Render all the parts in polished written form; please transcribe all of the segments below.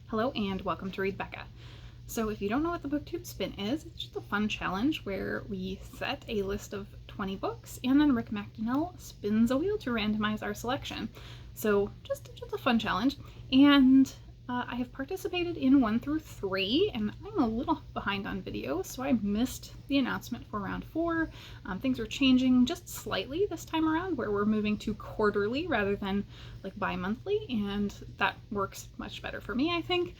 Hello and welcome to Read Becca. So if you don't know what the Booktube spin is, it's just a fun challenge where we set a list of 20 books and then Rick McDonnell spins a wheel to randomize our selection. So just a fun challenge. And I have participated in 1 through 3, and I'm a little behind on video, so I missed the announcement for round 4. Things are changing just slightly this time around, where we're moving to quarterly rather than like bi-monthly, and that works much better for me, I think,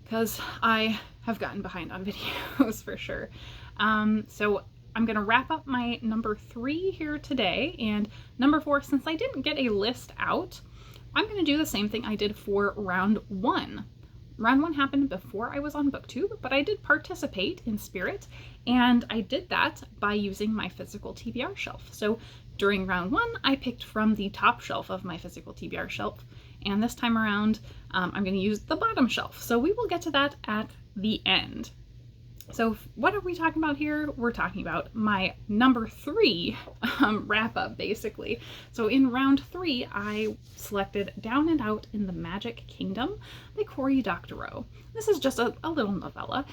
because I have gotten behind on videos for sure. So I'm going to wrap up my number 3 here today, and number 4, since I didn't get a list out, I'm going to do the same thing I did for round 1. Round 1 happened before I was on Booktube, but I did participate in spirit, and I did that by using my physical TBR shelf. So during round 1, I picked from the top shelf of my physical TBR shelf, and this time around, I'm going to use the bottom shelf. So we will get to that at the end. So what are we talking about here? We're talking about my number 3 wrap up, basically. So in round 3, I selected Down and Out in the Magic Kingdom by Cory Doctorow. This is just a little novella.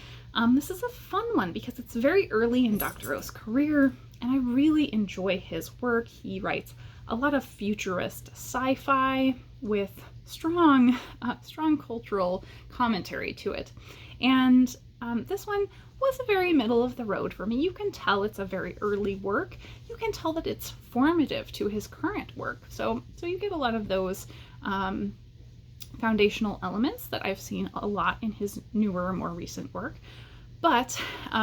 This is a fun one because it's very early in Doctorow's career, and I really enjoy his work. He writes a lot of futurist sci-fi with strong cultural commentary to it. And this one was a very middle of the road for me. You can tell it's a very early work. You can tell that it's formative to his current work. So you get a lot of those foundational elements that I've seen a lot in his newer, more recent work. But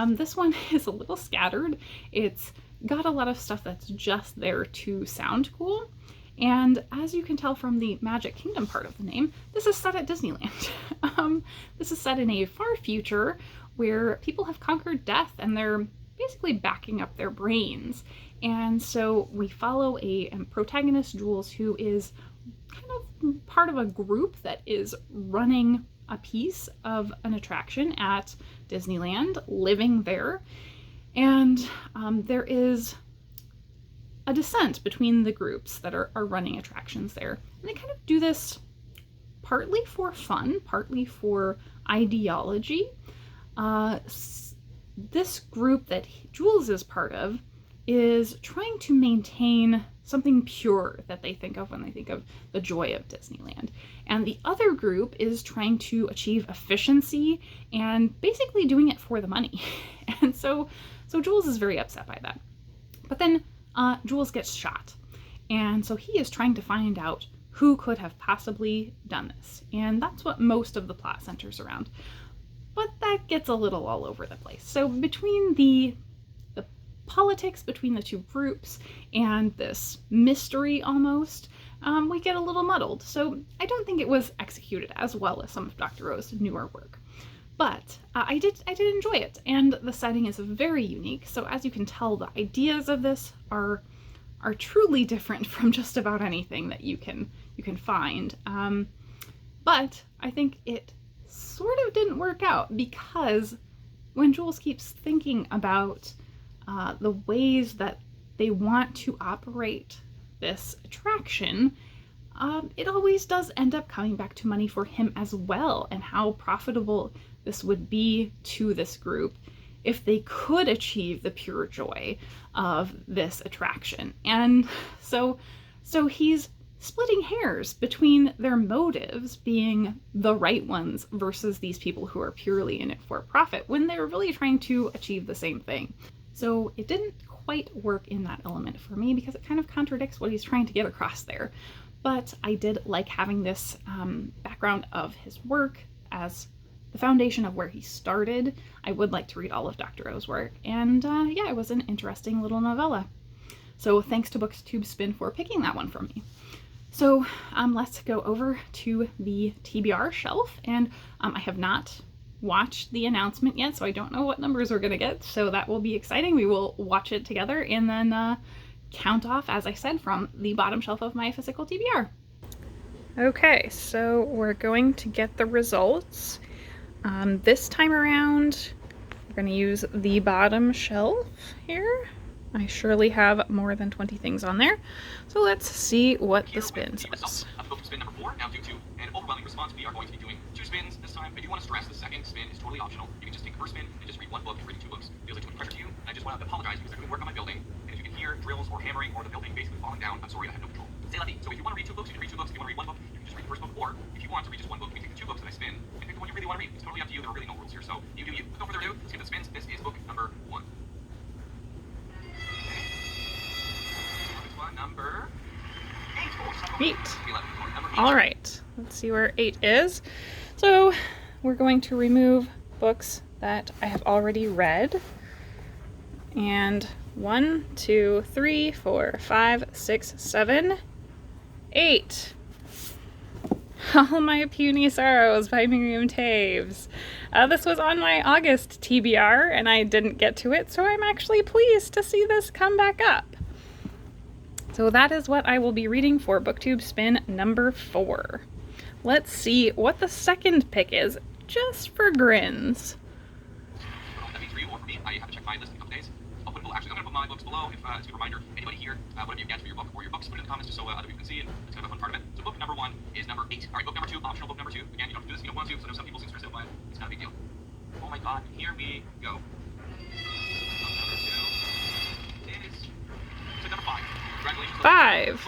this one is a little scattered. It's got a lot of stuff that's just there to sound cool. And as you can tell from the Magic Kingdom part of the name, this is set at Disneyland. This is set in a far future where people have conquered death and they're basically backing up their brains. And so we follow a protagonist, Jules, who is kind of part of a group that is running a piece of an attraction at Disneyland, living there. And there is a dissent between the groups that are running attractions there. And they kind of do this partly for fun, partly for ideology. This group that Jules is part of is trying to maintain something pure that they think of when they think of the joy of Disneyland. And the other group is trying to achieve efficiency and basically doing it for the money. And so Jules is very upset by that. But then Jules gets shot. And so he is trying to find out who could have possibly done this. And that's what most of the plot centers around. But that gets a little all over the place. So between the politics between the two groups and this mystery almost, we get a little muddled. So I don't think it was executed as well as some of Doctorow's newer work. But I did enjoy it, and the setting is very unique. So as you can tell, the ideas of this are truly different from just about anything that you can find. But I think it sort of didn't work out, because when Jules keeps thinking about the ways that they want to operate this attraction, it always does end up coming back to money for him as well, and how profitable this would be to this group if they could achieve the pure joy of this attraction. And so he's splitting hairs between their motives being the right ones versus these people who are purely in it for profit, when they're really trying to achieve the same thing. So it didn't quite work in that element for me, because it kind of contradicts what he's trying to get across there. But I did like having this background of his work as the foundation of where he started. I would like to read all of Doctorow's work, and yeah, it was an interesting little novella. So thanks to Booktube Spin for picking that one for me. So let's go over to the TBR shelf, and I have not watched the announcement yet, so I don't know what numbers we're gonna get, so that will be exciting. We will watch it together and then count off, as I said, from the bottom shelf of my physical TBR. Okay, so we're going to get the results. This time around, we're going to use the bottom shelf here. I surely have more than 20 things on there. So let's see what the spin says. Spin number 4, now due to an overwhelming response, we are going to be doing 2 spins this time. I do want to stress the second spin is totally optional. You can just take the first spin and just read one book. If reading two books feels like too much pressure to you, and I just want to apologize because I'm doing work on my building, and if you can hear drills or hammering or the building basically falling down, I'm sorry, I have no control. Say lefty. So if you want to read two books, you can read two books. If you want to read one book, you can just read the first book. Or if you want to read just one book, you can take the two books that I spin and pick the one you really want to read. It's totally up to you. There are really no rules here. So you do you. With no further ado, let's get the spins. This is book number 1. Number 8. 8. All right, let's see where 8 is. So we're going to remove books that I have already read. And 1, 2, 3, 4, 5, 6, 7, 8. All My Puny Sorrows by Miriam Taves. This was on my August TBR and I didn't get to it, so I'm actually pleased to see this come back up. So that is what I will be reading for Booktube spin number 4. Let's see what the second pick is, just for grins. That means for you or for me, I have to check my list in a couple days. I'm going to put my books below if it's a good reminder. Anybody here, whatever you get for your book or your books, put it in the comments just so other people can see, and it's kind of a fun part of it. So book number 1 is number 8. All right, book number 2, optional book number 2. Again, you don't have to do this if you don't want to, because I know some people seem stressed out by it. It's not a big deal. Oh my god, here we go. Book number 2 is number 5. Congratulations. 5.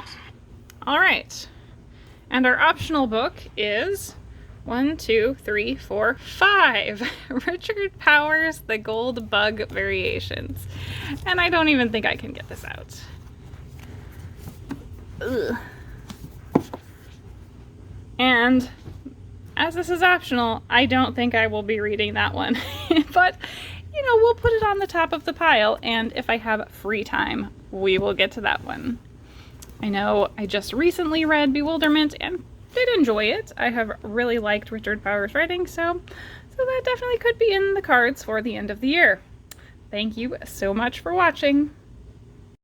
All right. And our optional book is 1, 2, 3, 4, 5. Richard Powers, The Gold Bug Variations. And I don't even think I can get this out. Ugh. And as this is optional, I don't think I will be reading that one. But, you know, we'll put it on the top of the pile, and if I have free time, we will get to that one. I know I just recently read Bewilderment and did enjoy it. I have really liked Richard Powers' writing, so that definitely could be in the cards for the end of the year. Thank you so much for watching.